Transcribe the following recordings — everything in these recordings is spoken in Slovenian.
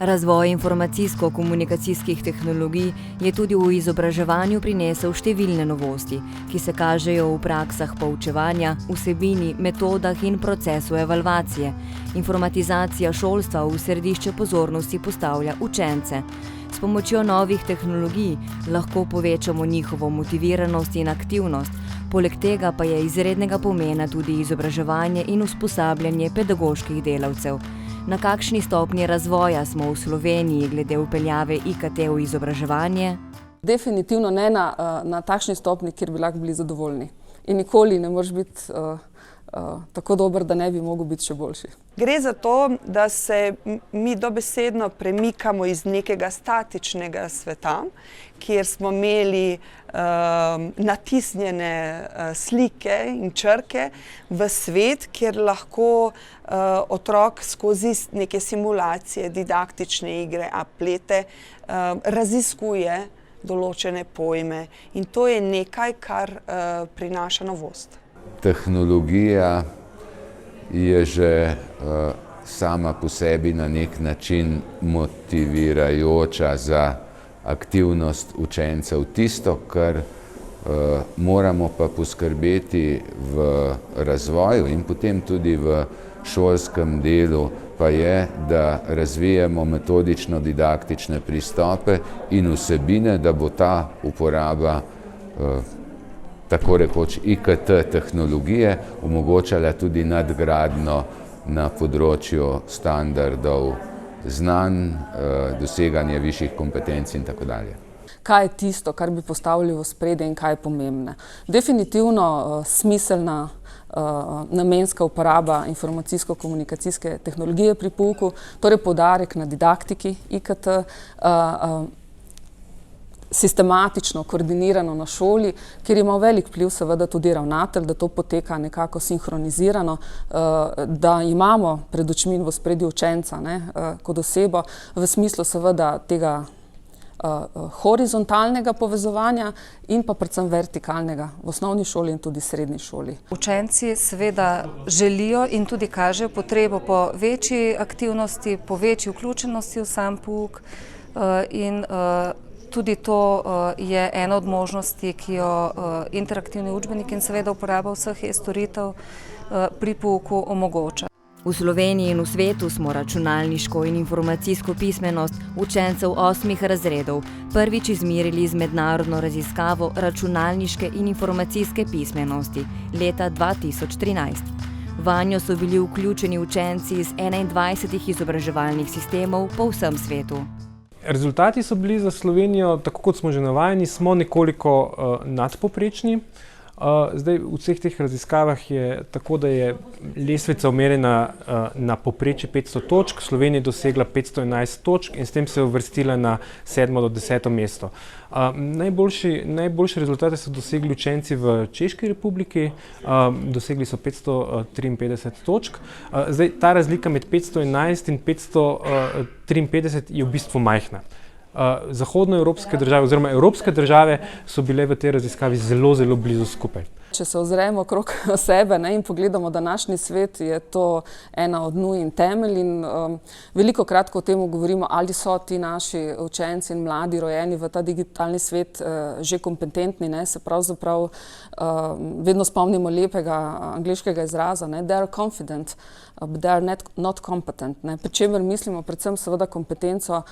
Razvoj informacijsko-komunikacijskih tehnologij je tudi v izobraževanju prinesel številne novosti, ki se kažejo v praksah poučevanja, vsebini, metodah in procesu evalvacije. Informatizacija šolstva v središče pozornosti postavlja učence. S pomočjo novih tehnologij lahko povečamo njihovo motiviranost in aktivnost, poleg tega pa je izrednega pomena tudi izobraževanje in usposabljanje pedagoških delavcev. Na kakšni stopnji razvoja smo v Sloveniji glede vpeljave IKT v izobraževanje? Definitivno ne na takšni stopnji, kjer bi lahko bili zadovoljni. In nikoli ne moreš biti tako dober, da ne bi mogel biti še boljši. Gre za to, da se mi dobesedno premikamo iz nekega statičnega sveta, kjer smo imeli natisnjene slike in črke, v svet, kjer lahko otrok skozi neke simulacije, didaktične igre, aplete raziskuje določene pojme. In to je nekaj, kar prinaša novost. Tehnologija je že sama po sebi na nek način motivirajoča za aktivnost učencev. Tisto, kar moramo pa poskrbeti v razvoju in potem tudi v šolskem delu, pa je, da razvijamo metodično-didaktične pristope in vsebine, da bo ta uporaba tako rekoč IKT tehnologije omogočala tudi nadgradnjo na področju standardov znanj, doseganje višjih kompetenc in tako dalje. Kaj je tisto, kar bi postavili v ospredje in kaj je pomembno? Definitivno smiselna namenska uporaba informacijsko-komunikacijske tehnologije pri pouku, torej poudarek na didaktiki IKT, sistematično, koordinirano na šoli, kjer ima velik vpliv seveda tudi ravnatelj, da to poteka nekako sinhronizirano, da imamo pred očmi in v ospredju učenca kot osebo, v smislu seveda tega horizontalnega povezovanja in pa predvsem vertikalnega v osnovni šoli in tudi srednji šoli. Učenci seveda želijo in tudi kažejo potrebo po večji aktivnosti, po večji vključenosti v sam pouk in tudi to je ena od možnosti, ki jo interaktivni učbenik in seveda uporaba vseh e-storitev pri pouku omogoča. V Sloveniji in v svetu smo računalniško in informacijsko pismenost učencev 8 razredov prvič izmerili z mednarodno raziskavo računalniške in informacijske pismenosti leta 2013. Vanjo so bili vključeni učenci iz 21 izobraževalnih sistemov po vsem svetu. Rezultati so bili za Slovenijo, tako kot smo že navajeni, smo nekoliko nadpovprečni. Zdaj v vseh teh raziskavah je tako, da je lestvica umerjena na povprečje 500 točk, Slovenija je dosegla 511 točk in s tem se je uvrstila na 7. do 10. mesto. Najboljše rezultate so dosegli učenci v Češki republiki, dosegli so 553 točk. Zdaj, ta razlika med 511 in 553 je v bistvu majhna. Zahodnoevropske države oziroma evropske države so bile v tej raziskavi zelo blizu skupaj. Če se ozremo okrog sebe in pogledamo današnji svet, je to ena od nuj in temelj in velikokrat, ko o tem govorimo, ali so ti naši učenci in mladi rojeni v ta digitalni svet že kompetentni, se pravzaprav vedno spomnimo lepega angleškega izraza, they are confident, but they are not competent. Pri čemer mislimo predvsem seveda kompetenco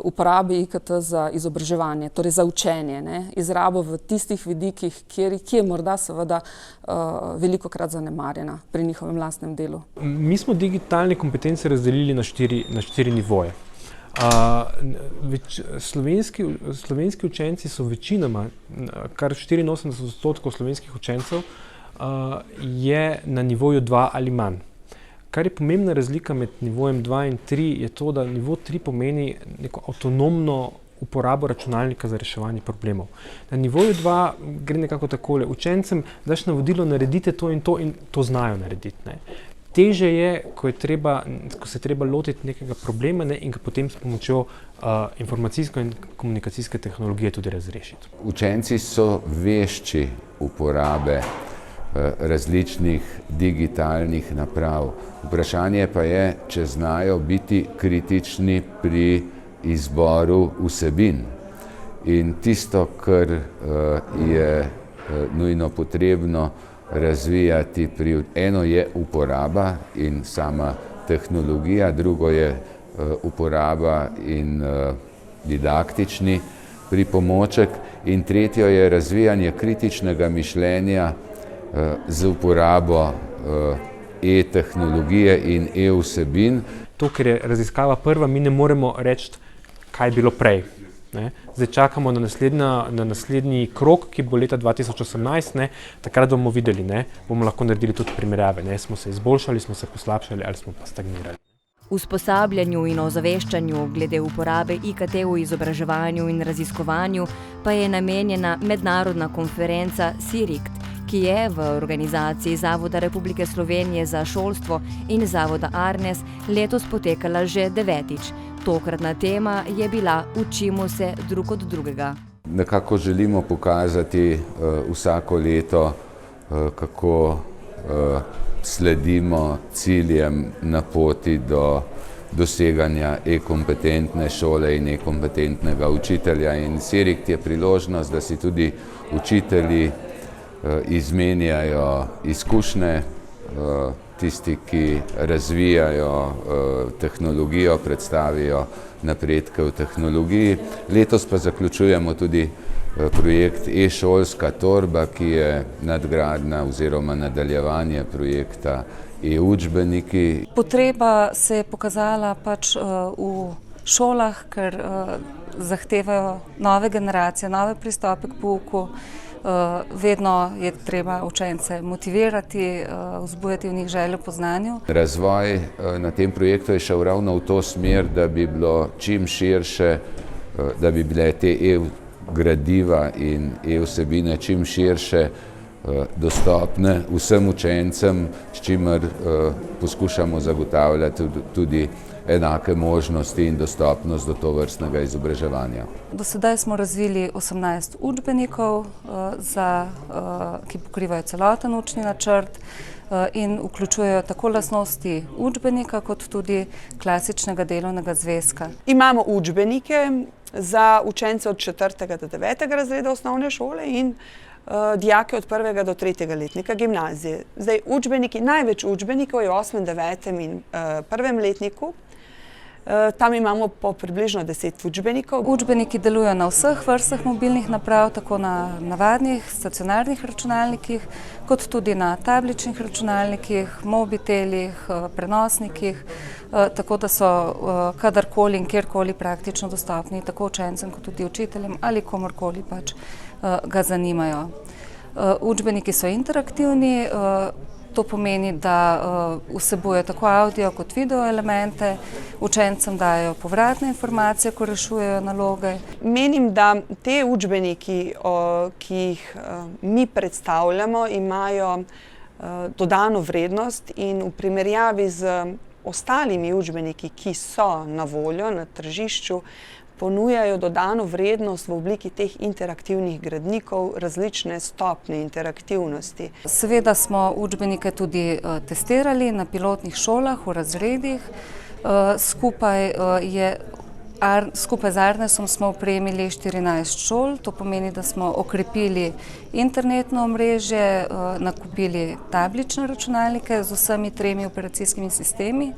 uporabe IKT za izobraževanje, torej za učenje, izrabo v tistih vidikih, ki je morda seveda velikokrat zanemarjena pri njihovem lastnem delu. Mi smo digitalne kompetence razdelili na štiri nivoje. Slovenski učenci so večinoma, kar 84% slovenskih učencev, je na nivoju 2 ali manj. Kar je pomembna razlika med nivojem 2 in 3 je to, da nivo 3 pomeni neko avtonomno uporabo računalnika za reševanje problemov. Na nivoju 2 gre nekako takole. Učencem daš navodilo, naredite to in to znajo narediti. Teže je, ko se treba lotiti nekega problema in ga potem s pomočjo informacijsko in komunikacijske tehnologije tudi razrešiti. Učenci so vešči uporabe različnih digitalnih naprav. Vprašanje pa je, če znajo biti kritični pri izboru vsebin. In tisto, kar je nujno potrebno razvijati, eno je uporaba in sama tehnologija, drugo je uporaba in didaktični pripomoček in tretjo je razvijanje kritičnega mišljenja z uporabo e-tehnologije in e-vsebin. To, ker je raziskava prva, mi ne moremo reči, kaj je bilo prej. Ne? Zdaj čakamo na naslednji krog, ki bo leta 2018, ne? Takrat bomo videli, ne? Bomo lahko naredili tudi primerjave, ne? Smo se izboljšali, smo se poslabšali ali smo pa stagnirali. Usposabljanju in ozaveščanju glede uporabe IKT v izobraževanju in raziskovanju pa je namenjena mednarodna konferenca SIRIKT, ki je v organizaciji Zavoda Republike Slovenije za šolstvo in Zavoda Arnes letos potekala že 9. Tokratna tema je bila Učimo se drug od drugega. Nekako želimo pokazati vsako leto, kako sledimo ciljem na poti do doseganja e-kompetentne šole in e-kompetentnega učitelja. In SIRIKT je priložnost, da si tudi učitelji izmenjajo izkušnje, tisti, ki razvijajo tehnologijo, predstavijo napredke v tehnologiji. Letos pa zaključujemo tudi projekt e-šolska torba, ki je nadgradnja oziroma nadaljevanje projekta e-učbeniki. Potreba se je pokazala pač v šolah, ker zahtevajo nove generacije, nove pristope k pouku. Vedno je treba učence motivirati, vzbujati v njih željo po znanju. Razvoj na tem projektu je šel ravno v to smer, da bi bilo čim širše, da bi bile te gradiva in e-vsebine čim širše dostopne vsem učencem, s čimer poskušamo zagotavljati tudi enake možnosti in dostopnost do tovrstnega izobraževanja. Do sedaj smo razvili 18 učbenikov, ki pokrivajo celoten učni načrt in vključujejo tako lastnosti učbenika kot tudi klasičnega delovnega zvezka. Imamo učbenike za učence od 4. do 9. razreda osnovne šole in dijake od 1. do 3. letnika gimnazije. Zdaj, največ učbenikov je v 8., 9. in 1. letniku. Tam imamo po približno 10 učbenikov. Učbeniki delujejo na vseh vrstah mobilnih naprav, tako na navadnih stacionarnih računalnikih, kot tudi na tabličnih računalnikih, mobitelih, prenosnikih, tako da so kadarkoli in kjerkoli praktično dostopni tako učencem kot tudi učiteljem ali komorkoli pač ga zanimajo. Učbeniki so interaktivni. To pomeni, da vsebuje tako avdio kot video elemente, učencem dajo povratne informacije, ko rešujejo naloge. Menim, da te učbeniki, ki jih mi predstavljamo, imajo dodano vrednost in v primerjavi z ostalimi učbeniki, ki so na voljo na tržišču, ponujajo dodano vrednost v obliki teh interaktivnih gradnikov, različne stopnje interaktivnosti. Seveda smo učbenike tudi testirali na pilotnih šolah, v razredih. Skupaj z Arnesom smo opremili 14 šol, to pomeni, da smo okrepili internetno omrežje, nakupili tablične računalnike z vsemi 3 operacijskimi sistemi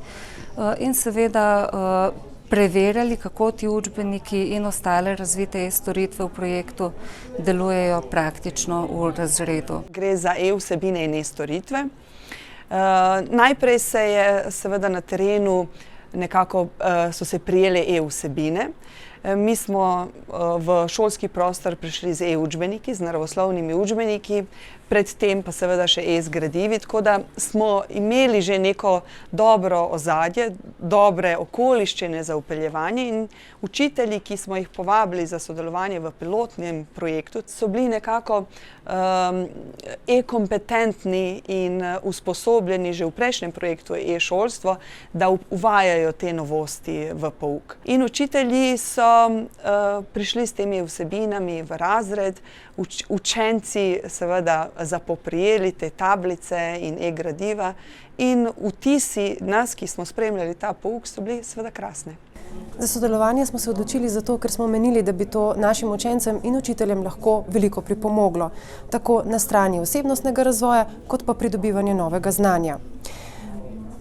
in seveda preverjali, kako ti učbeniki in ostale razvite e-storitve v projektu delujejo praktično v razredu. Gre za e-vsebine in e-storitve. Najprej se je seveda na terenu nekako so se prijele e-vsebine. Mi smo v šolski prostor prišli z e-učbeniki, z naravoslovnimi učbeniki, predtem pa seveda še e-gradivi, tako da smo imeli že neko dobro ozadje, dobre okoliščine za vpeljevanje in učitelji, ki smo jih povabili za sodelovanje v pilotnem projektu, so bili nekako e-kompetentni in usposobljeni že v prejšnjem projektu e-šolstvo, da uvajajo te novosti v pouk. In učitelji so prišli s temi vsebinami v razred, učenci seveda zapoprijeli te tablice in e-gradiva in vtisi nas, ki smo spremljali ta pouk, so bili seveda krasni. Za sodelovanje smo se odločili zato, ker smo menili, da bi to našim učencem in učiteljem lahko veliko pripomoglo, tako na strani osebnostnega razvoja, kot pa pridobivanja novega znanja.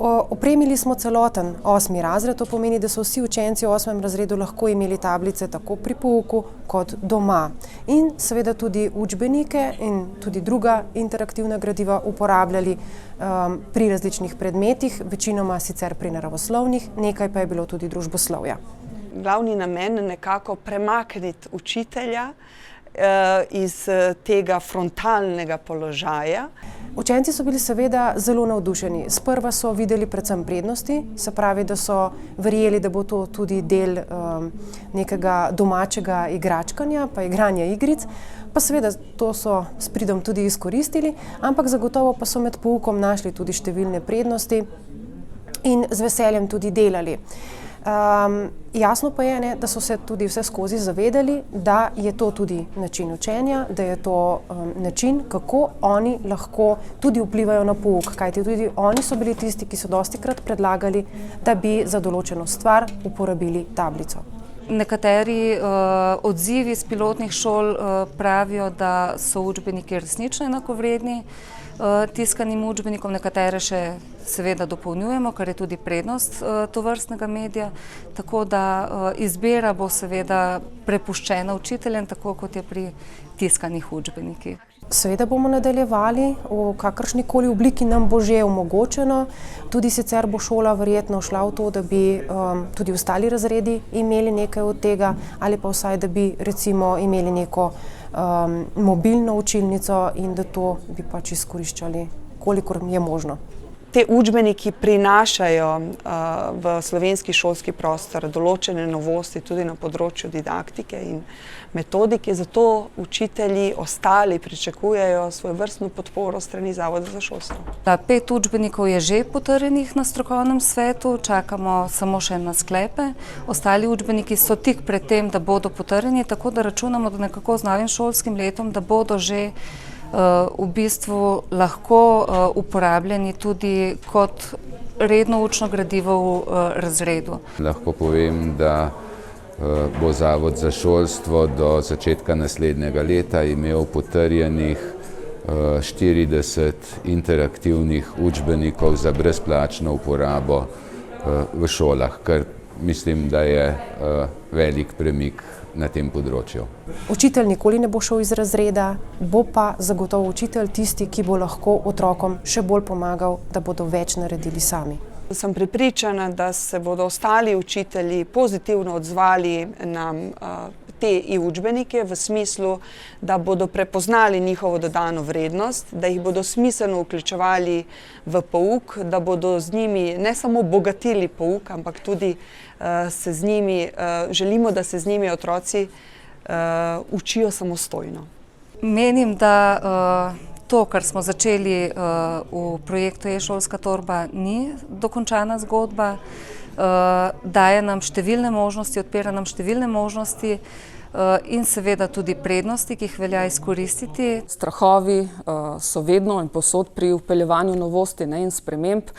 Opremili smo celoten 8. razred, to pomeni, da so vsi učenci v 8. razredu lahko imeli tablice tako pri pouku kot doma. In seveda tudi učbenike in tudi druga interaktivna gradiva uporabljali pri različnih predmetih, večinoma sicer pri naravoslovnih, nekaj pa je bilo tudi družboslovja. Glavni namen je nekako premakniti učitelja iz tega frontalnega položaja. Učenci so bili seveda zelo navdušeni. Sprva so videli predvsem prednosti, se pravi, da so verjeli, da bo to tudi del nekega domačega igračkanja, pa igranja igric. Pa seveda to so s pridom tudi izkoristili, ampak zagotovo pa so med poukom našli tudi številne prednosti in z veseljem tudi delali. Jasno pa je, da so se tudi vse skozi zavedali, da je to tudi način učenja, da je to način, kako oni lahko tudi vplivajo na pouk, kajti tudi oni so bili tisti, ki so dostikrat predlagali, da bi za določeno stvar uporabili tablico. Nekateri odzivi iz pilotnih šol pravijo, da so učbeniki resnično enakovredni tiskanim učbenikom, nekatere še seveda dopolnjujemo, kar je tudi prednost tovrstnega medija, tako da izbira bo seveda prepuščena učiteljem, tako kot je pri tiskanih učbenikih. Seveda bomo nadaljevali v kakršnikoli obliki nam bo že omogočeno, tudi sicer bo šola verjetno šla v to, da bi tudi ostali razredi imeli nekaj od tega ali pa vsaj, da bi recimo imeli neko mobilno učilnico in da to bi pač izkoriščali, kolikor je možno. Te učbeniki prinašajo v slovenski šolski prostor določene novosti tudi na področju didaktike in metodike, zato učitelji ostali pričakujejo svojevrstno podporo strani Zavoda za šolstvo. 5 učbenikov je že potrjenih na strokovnem svetu, čakamo samo še na sklepe. Ostali učbeniki so tik pred tem, da bodo potrjeni, tako da računamo, da nekako z novim šolskim letom, da bodo že v bistvu lahko uporabljeni tudi kot redno učno gradivo v razredu. Lahko povem, da bo Zavod za šolstvo do začetka naslednjega leta imel potrjenih 40 interaktivnih učbenikov za brezplačno uporabo v šolah, kar mislim, da je velik premik na tem področju. Učitelj nikoli ne bo šel iz razreda, bo pa zagotovo učitelj tisti, ki bo lahko otrokom še bolj pomagal, da bodo več naredili sami. Sem prepričana, da se bodo ostali učitelji pozitivno odzvali na te e-učbenike v smislu, da bodo prepoznali njihovo dodano vrednost, da jih bodo smiselno vključevali v pouk, da bodo z njimi ne samo bogatili pouk, ampak tudi se z njimi, želimo, da se z njimi otroci učijo samostojno. Menim, da to, kar smo začeli v projektu e-šolska torba, ni dokončana zgodba, daje nam številne možnosti, odpira nam številne možnosti in seveda tudi prednosti, ki jih velja izkoristiti. Strahovi so vedno in povsod pri vpeljevanju novosti in sprememb.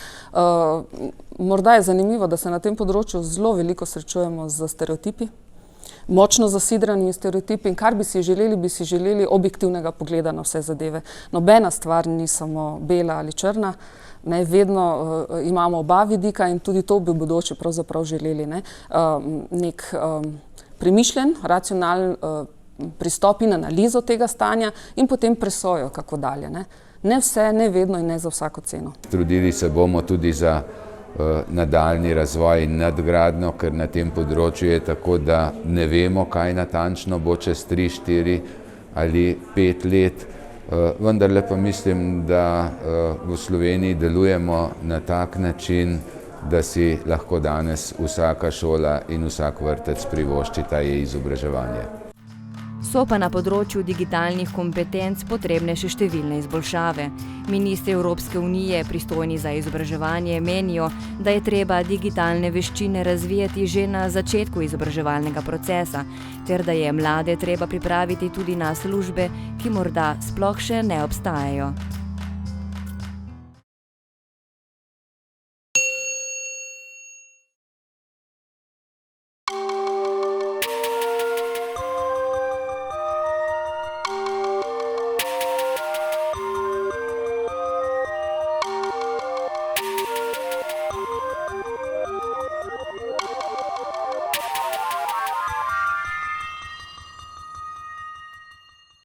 Morda je zanimivo, da se na tem področju zelo veliko srečujemo z stereotipi, močno zasidranimi stereotipi in kar bi si želeli objektivnega pogleda na vse zadeve. Nobena stvar ni samo bela ali črna, vedno imamo oba vidika in tudi to bi v bodoče pravzaprav želeli. Nek premišljen, racionalen pristop in analizo tega stanja in potem presojo, kako dalje. Ne vse, ne vedno in ne za vsako ceno. Trudili se bomo tudi za nadaljni razvoj in nadgradnjo, ker na tem področju je tako, da ne vemo, kaj natančno bo čez 3, 4 ali 5 let. Vendarle pa mislim, da v Sloveniji delujemo na tak način, da si lahko danes vsaka šola in vsak vrtec privošči ta e-izobraževanje. So pa na področju digitalnih kompetenc potrebne še številne izboljšave. Ministri Evropske unije, pristojni za izobraževanje, menijo, da je treba digitalne veščine razvijati že na začetku izobraževalnega procesa, ter da je mlade treba pripraviti tudi na službe, ki morda sploh še ne obstajajo.